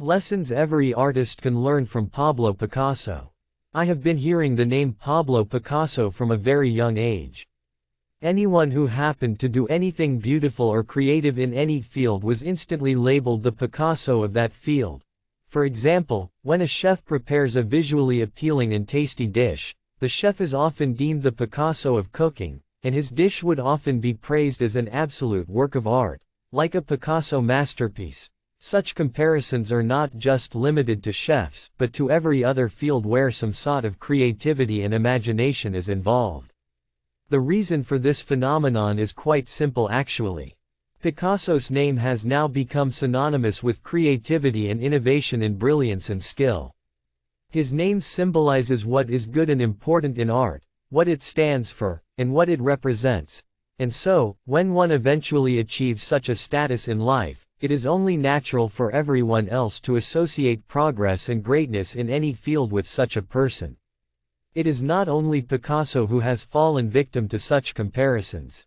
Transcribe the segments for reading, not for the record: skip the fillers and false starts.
Lessons every artist can learn from Pablo Picasso. I have been hearing the name Pablo Picasso from a very young age. Anyone who happened to do anything beautiful or creative in any field was instantly labeled the Picasso of that field. For example, when a chef prepares a visually appealing and tasty dish, the chef is often deemed the Picasso of cooking, and his dish would often be praised as an absolute work of art, like a Picasso masterpiece. Such comparisons are not just limited to chefs, but to every other field where some sort of creativity and imagination is involved. The reason for this phenomenon is quite simple actually. Picasso's name has now become synonymous with creativity and innovation in brilliance and skill. His name symbolizes what is good and important in art, what it stands for, and what it represents. And so, when one eventually achieves such a status in life, it is only natural for everyone else to associate progress and greatness in any field with such a person. It is not only Picasso who has fallen victim to such comparisons.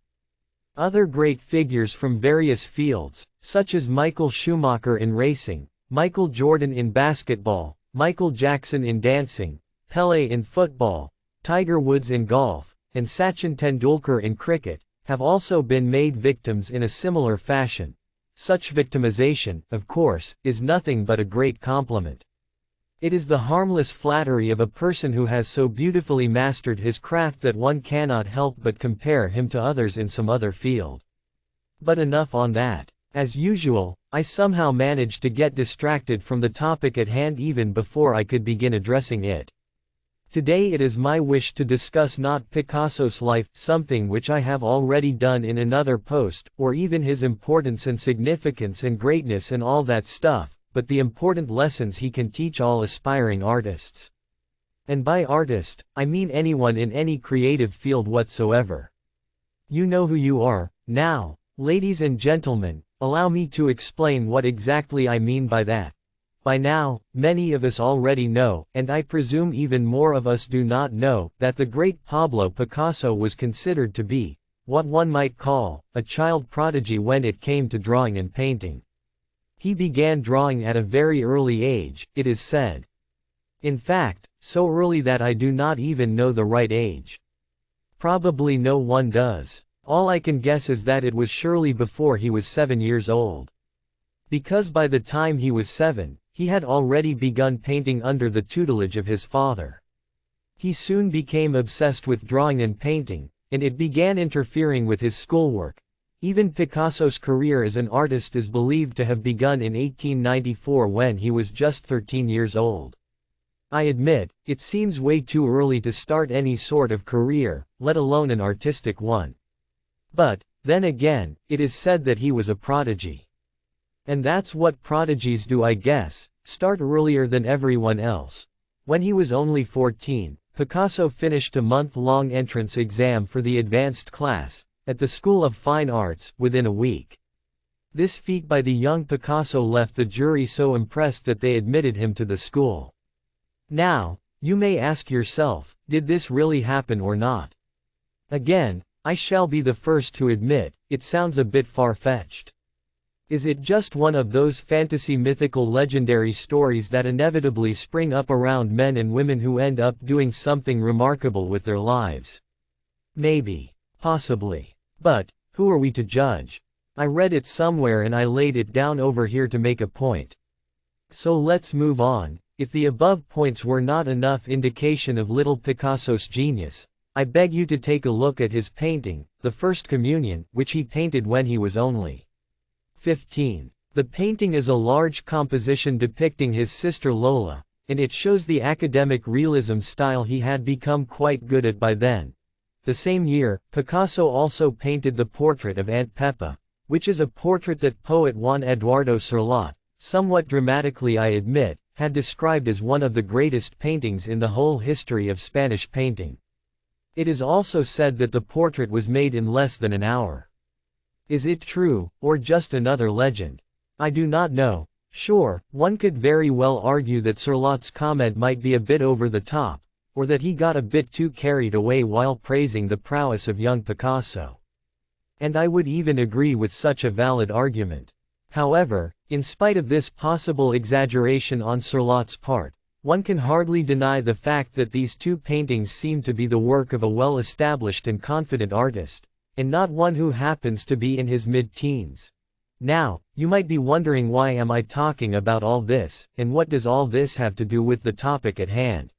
Other great figures from various fields, such as Michael Schumacher in racing, Michael Jordan in basketball, Michael Jackson in dancing, Pelé in football, Tiger Woods in golf, and Sachin Tendulkar in cricket, have also been made victims in a similar fashion. Such victimization, of course, is nothing but a great compliment. It is the harmless flattery of a person who has so beautifully mastered his craft that one cannot help but compare him to others in some other field. But enough on that. As usual, I somehow managed to get distracted from the topic at hand even before I could begin addressing it. Today it is my wish to discuss not Picasso's life, something which I have already done in another post, or even his importance and significance and greatness and all that stuff, but the important lessons he can teach all aspiring artists. And by artist, I mean anyone in any creative field whatsoever. You know who you are. Now, ladies and gentlemen, allow me to explain what exactly I mean by that. By now, many of us already know, and I presume even more of us do not know, that the great Pablo Picasso was considered to be what one might call a child prodigy when it came to drawing and painting. He began drawing at a very early age, it is said. In fact, so early that I do not even know the right age. Probably no one does. All I can guess is that it was surely before he was 7 years old. Because by the time he was 7, he had already begun painting under the tutelage of his father. He soon became obsessed with drawing and painting, and it began interfering with his schoolwork. Even Picasso's career as an artist is believed to have begun in 1894 when he was just 13 years old. I admit, it seems way too early to start any sort of career, let alone an artistic one. But, then again, it is said that he was a prodigy. And that's what prodigies do, I guess, start earlier than everyone else. When he was only 14, Picasso finished a month-long entrance exam for the advanced class, at the School of Fine Arts, within a week. This feat by the young Picasso left the jury so impressed that they admitted him to the school. Now, you may ask yourself, did this really happen or not? Again, I shall be the first to admit, it sounds a bit far-fetched. Is it just one of those fantasy mythical legendary stories that inevitably spring up around men and women who end up doing something remarkable with their lives? Maybe. Possibly. But, who are we to judge? I read it somewhere and I laid it down over here to make a point. So let's move on. If the above points were not enough indication of little Picasso's genius, I beg you to take a look at his painting, The First Communion, which he painted when he was only 15. The painting is a large composition depicting his sister Lola, and it shows the academic realism style he had become quite good at by then. The same year, Picasso also painted the portrait of Aunt Pepa, which is a portrait that poet Juan Eduardo Sirlot, somewhat dramatically I admit, had described as one of the greatest paintings in the whole history of Spanish painting. It is also said that the portrait was made in less than an hour. Is it true, or just another legend? I do not know. Sure, one could very well argue that Sirlot's comment might be a bit over the top, or that he got a bit too carried away while praising the prowess of young Picasso. And I would even agree with such a valid argument. However, In spite of this possible exaggeration on Seurat's part, one can hardly deny the fact that these two paintings seem to be the work of a well-established and confident artist, and not one who happens to be in his mid-teens. Now, you might be wondering, why am I talking about all this, and what does all this have to do with the topic at hand?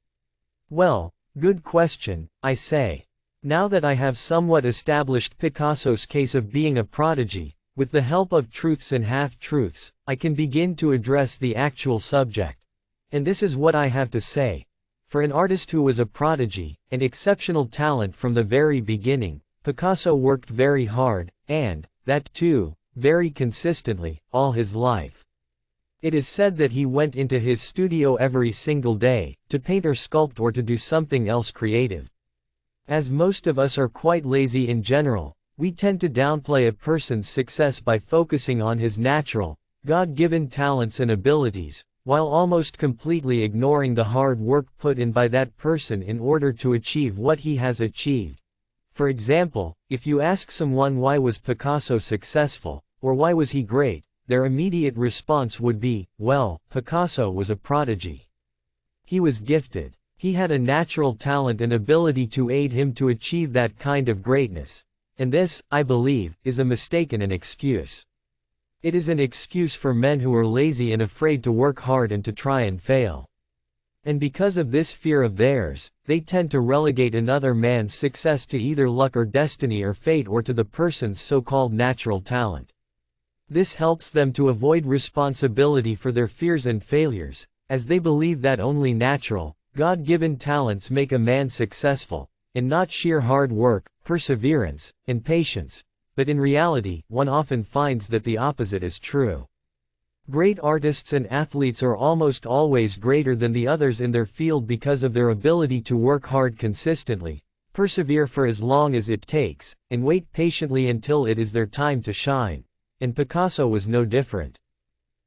Well, good question, I say. Now that I have somewhat established Picasso's case of being a prodigy, with the help of truths and half-truths, I can begin to address the actual subject. And this is what I have to say. For an artist who was a prodigy, an exceptional talent from the very beginning, Picasso worked very hard, and, that too, very consistently, all his life. It is said that he went into his studio every single day, to paint or sculpt or to do something else creative. As most of us are quite lazy in general, we tend to downplay a person's success by focusing on his natural, God-given talents and abilities, while almost completely ignoring the hard work put in by that person in order to achieve what he has achieved. For example, if you ask someone why was Picasso successful, or why was he great, their immediate response would be, well, Picasso was a prodigy. He was gifted. He had a natural talent and ability to aid him to achieve that kind of greatness. And this, I believe, is a mistake and an excuse. It is an excuse for men who are lazy and afraid to work hard and to try and fail. And because of this fear of theirs, they tend to relegate another man's success to either luck or destiny or fate, or to the person's so-called natural talent. This helps them to avoid responsibility for their fears and failures, as they believe that only natural, God-given talents make a man successful, and not sheer hard work, perseverance, and patience. But in reality, one often finds that the opposite is true. Great artists and athletes are almost always greater than the others in their field because of their ability to work hard consistently, persevere for as long as it takes, and wait patiently until it is their time to shine. And Picasso was no different.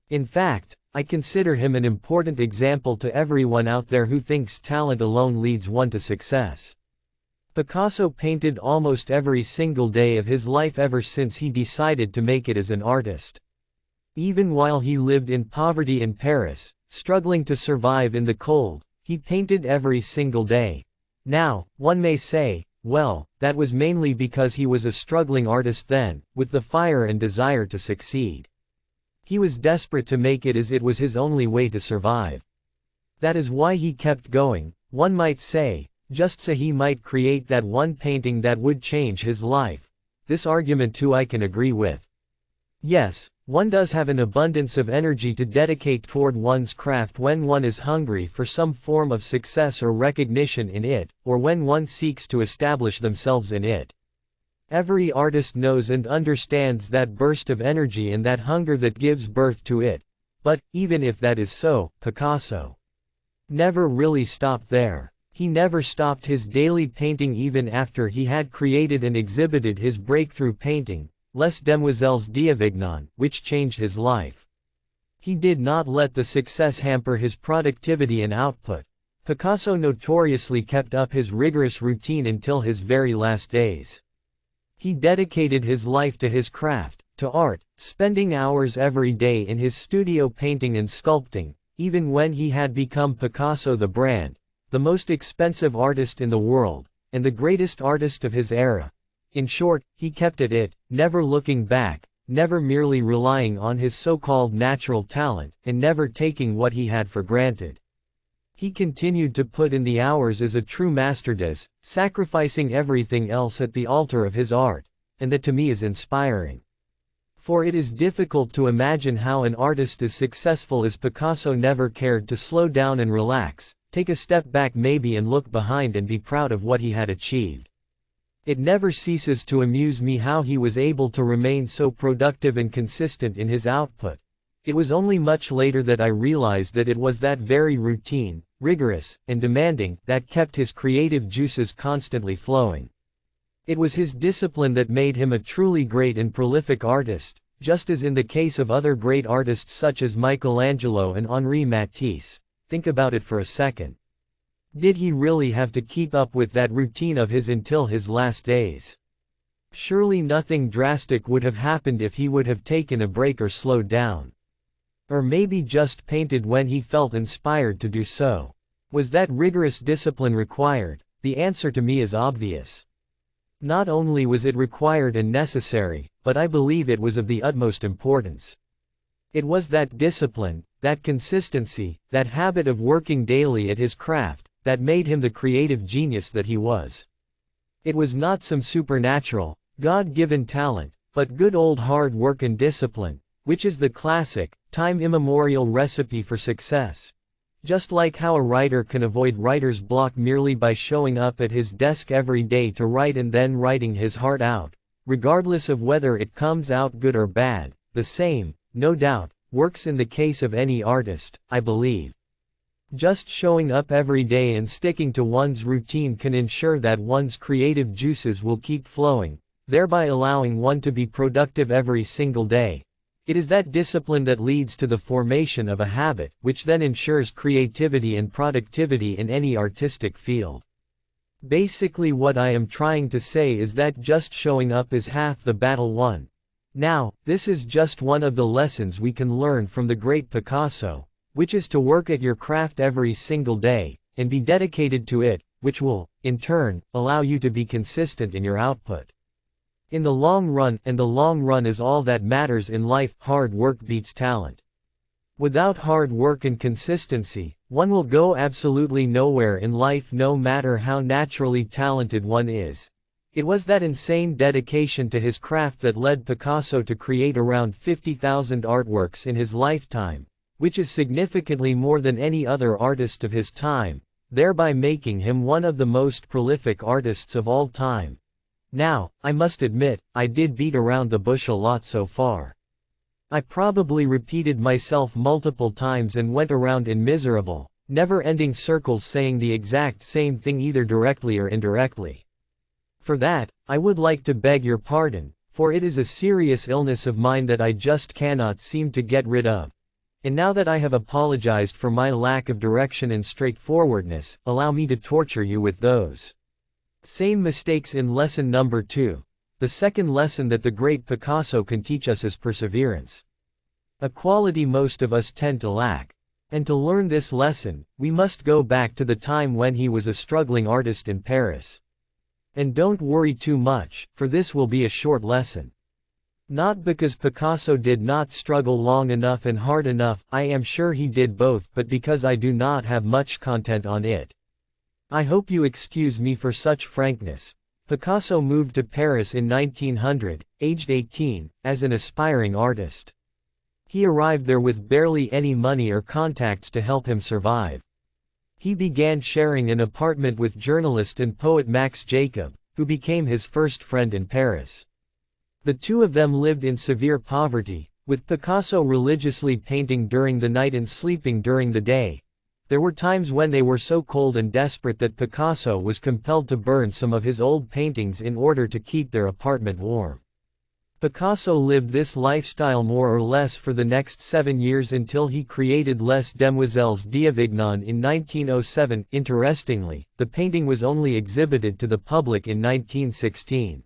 In fact, I consider him an important example to everyone out there who thinks talent alone leads one to success. Picasso painted almost every single day of his life ever since he decided to make it as an artist. Even while he lived in poverty in Paris, struggling to survive in the cold, he painted every single day. Now, one may say, well, that was mainly because he was a struggling artist then, with the fire and desire to succeed. He was desperate to make it, as it was his only way to survive. That is why he kept going, one might say, just so he might create that one painting that would change his life. This argument too I can agree with. Yes, one does have an abundance of energy to dedicate toward one's craft when one is hungry for some form of success or recognition in it, or when one seeks to establish themselves in it. Every artist knows and understands that burst of energy and that hunger that gives birth to it. But, even if that is so, Picasso never really stopped there. He never stopped his daily painting even after he had created and exhibited his breakthrough painting, Les Demoiselles d'Avignon, which changed his life. He did not let the success hamper his productivity and output. Picasso notoriously kept up his rigorous routine until his very last days. He dedicated his life to his craft, to art, spending hours every day in his studio painting and sculpting, even when he had become Picasso the brand, the most expensive artist in the world, and the greatest artist of his era. In short, he kept at it, never looking back, never merely relying on his so-called natural talent, and never taking what he had for granted. He continued to put in the hours as a true master does, sacrificing everything else at the altar of his art, and that to me is inspiring. For it is difficult to imagine how an artist as successful as Picasso never cared to slow down and relax, take a step back maybe, and look behind and be proud of what he had achieved. It never ceases to amuse me how he was able to remain so productive and consistent in his output. It was only much later that I realized that it was that very routine, rigorous, and demanding, that kept his creative juices constantly flowing. It was his discipline that made him a truly great and prolific artist, just as in the case of other great artists such as Michelangelo and Henri Matisse. Think about it for a second. Did he really have to keep up with that routine of his until his last days? Surely nothing drastic would have happened if he would have taken a break or slowed down. Or maybe just painted when he felt inspired to do so. Was that rigorous discipline required? The answer to me is obvious. Not only was it required and necessary, but I believe it was of the utmost importance. It was that discipline, that consistency, that habit of working daily at his craft, that made him the creative genius that he was. It was not some supernatural, God-given talent, but good old hard work and discipline, which is the classic, time-immemorial recipe for success. Just like how a writer can avoid writer's block merely by showing up at his desk every day to write and then writing his heart out, regardless of whether it comes out good or bad, the same, no doubt, works in the case of any artist, I believe. Just showing up every day and sticking to one's routine can ensure that one's creative juices will keep flowing, thereby allowing one to be productive every single day. It is that discipline that leads to the formation of a habit, which then ensures creativity and productivity in any artistic field. Basically what I am trying to say is that just showing up is half the battle won. Now, this is just one of the lessons we can learn from the great Picasso, which is to work at your craft every single day, and be dedicated to it, which will, in turn, allow you to be consistent in your output. In the long run, and the long run is all that matters in life, hard work beats talent. Without hard work and consistency, one will go absolutely nowhere in life no matter how naturally talented one is. It was that insane dedication to his craft that led Picasso to create around 50,000 artworks in his lifetime, which is significantly more than any other artist of his time, thereby making him one of the most prolific artists of all time. Now, I must admit, I did beat around the bush a lot so far. I probably repeated myself multiple times and went around in miserable, never-ending circles saying the exact same thing either directly or indirectly. For that, I would like to beg your pardon, for it is a serious illness of mine that I just cannot seem to get rid of. And now that I have apologized for my lack of direction and straightforwardness, allow me to torture you with those same mistakes in lesson number 2. The second lesson that the great Picasso can teach us is perseverance. A quality most of us tend to lack. And to learn this lesson, we must go back to the time when he was a struggling artist in Paris. And don't worry too much, for this will be a short lesson. Not because Picasso did not struggle long enough and hard enough, I am sure he did both, but because I do not have much content on it. I hope you excuse me for such frankness. Picasso moved to Paris in 1900, aged 18, as an aspiring artist. He arrived there with barely any money or contacts to help him survive. He began sharing an apartment with journalist and poet Max Jacob, who became his first friend in Paris. The two of them lived in severe poverty, with Picasso religiously painting during the night and sleeping during the day. There were times when they were so cold and desperate that Picasso was compelled to burn some of his old paintings in order to keep their apartment warm. Picasso lived this lifestyle more or less for the next 7 years until he created Les Demoiselles d'Avignon in 1907. Interestingly, the painting was only exhibited to the public in 1916.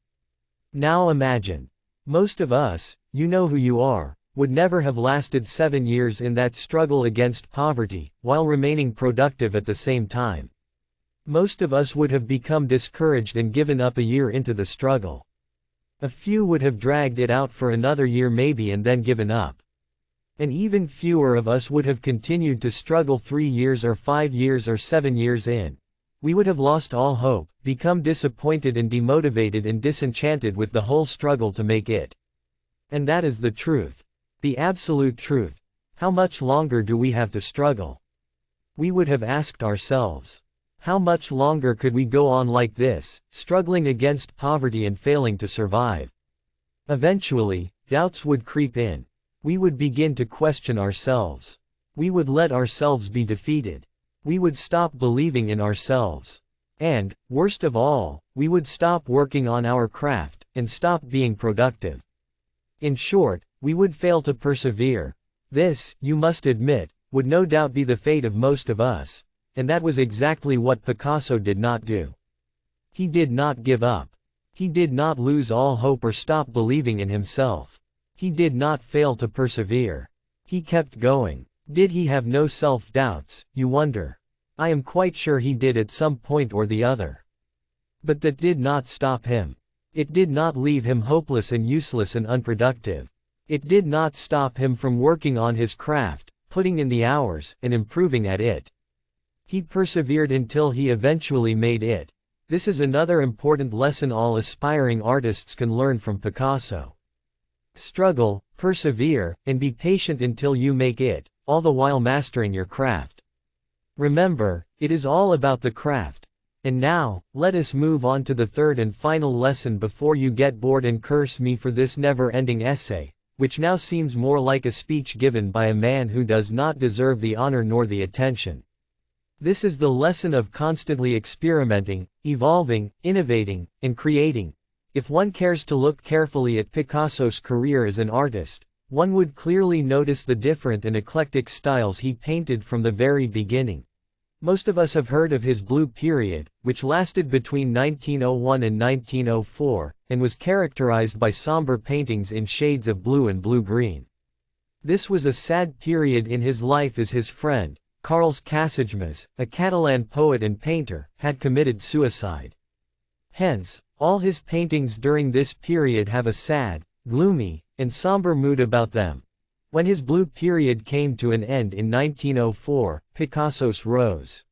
Now imagine. Most of us, you know who you are, would never have lasted 7 years in that struggle against poverty, while remaining productive at the same time. Most of us would have become discouraged and given up a year into the struggle. A few would have dragged it out for another year maybe and then given up. And even fewer of us would have continued to struggle 3 years or 5 years or 7 years in. We would have lost all hope, become disappointed and demotivated and disenchanted with the whole struggle to make it. And that is the truth. The absolute truth. How much longer do we have to struggle? We would have asked ourselves. How much longer could we go on like this, struggling against poverty and failing to survive? Eventually, doubts would creep in. We would begin to question ourselves. We would let ourselves be defeated. We would stop believing in ourselves. And, worst of all, we would stop working on our craft, and stop being productive. In short, we would fail to persevere. This, you must admit, would no doubt be the fate of most of us. And that was exactly what Picasso did not do. He did not give up. He did not lose all hope or stop believing in himself. He did not fail to persevere. He kept going. Did he have no self-doubts, you wonder? I am quite sure he did at some point or the other. But that did not stop him. It did not leave him hopeless and useless and unproductive. It did not stop him from working on his craft, putting in the hours, and improving at it. He persevered until he eventually made it. This is another important lesson all aspiring artists can learn from Picasso. Struggle, persevere, and be patient until you make it, all the while mastering your craft. Remember, it is all about the craft. And now, let us move on to the third and final lesson before you get bored and curse me for this never-ending essay, which now seems more like a speech given by a man who does not deserve the honor nor the attention. This is the lesson of constantly experimenting, evolving, innovating, and creating. If one cares to look carefully at Picasso's career as an artist, one would clearly notice the different and eclectic styles he painted from the very beginning. Most of us have heard of his Blue Period, which lasted between 1901 and 1904, and was characterized by somber paintings in shades of blue and blue-green. This was a sad period in his life as his friend, Carles Casagemas, a Catalan poet and painter, had committed suicide. Hence, all his paintings during this period have a sad, gloomy, and somber mood about them. When his Blue Period came to an end in 1904, Picasso's Rose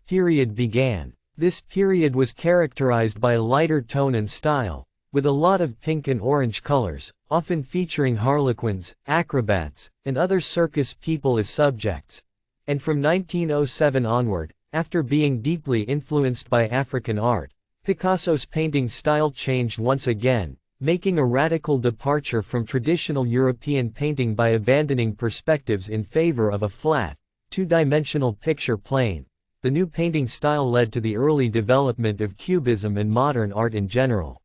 Period began. This period was characterized by a lighter tone and style, with a lot of pink and orange colors, often featuring harlequins, acrobats, and other circus people as subjects. And from 1907 onward, after being deeply influenced by African art, Picasso's painting style changed once again, making a radical departure from traditional European painting by abandoning perspectives in favor of a flat, two-dimensional picture plane. The new painting style led to the early development of Cubism and modern art in general.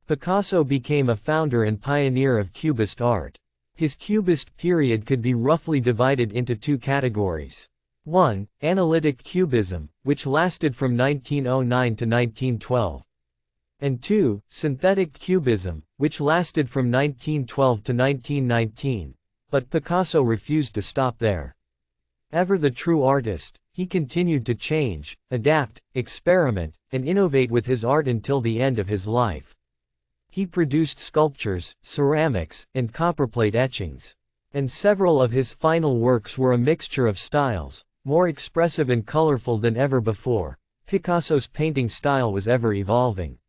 Picasso became a founder and pioneer of Cubist art. His Cubist period could be roughly divided into two categories. 1. Analytic Cubism, which lasted from 1909 to 1912. And 2. Synthetic Cubism, which lasted from 1912 to 1919. But Picasso refused to stop there. Ever the true artist, he continued to change, adapt, experiment, and innovate with his art until the end of his life. He produced sculptures, ceramics, and copperplate etchings. And several of his final works were a mixture of styles, more expressive and colorful than ever before. Picasso's painting style was ever evolving.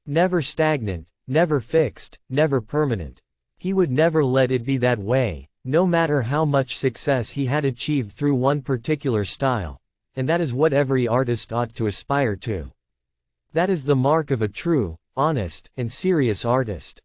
Never stagnant, never fixed, never permanent. He would never let it be that way, no matter how much success he had achieved through one particular style. And that is what every artist ought to aspire to. That is the mark of a true, honest, and serious artist.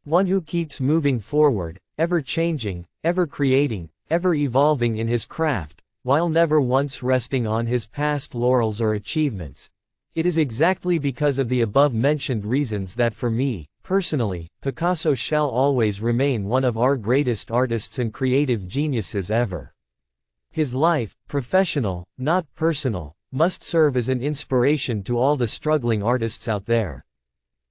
One who keeps moving forward, ever changing, ever creating, ever evolving in his craft, while never once resting on his past laurels or achievements. It is exactly because of the above-mentioned reasons that for me, personally, Picasso shall always remain one of our greatest artists and creative geniuses ever. His life, professional, not personal, must serve as an inspiration to all the struggling artists out there.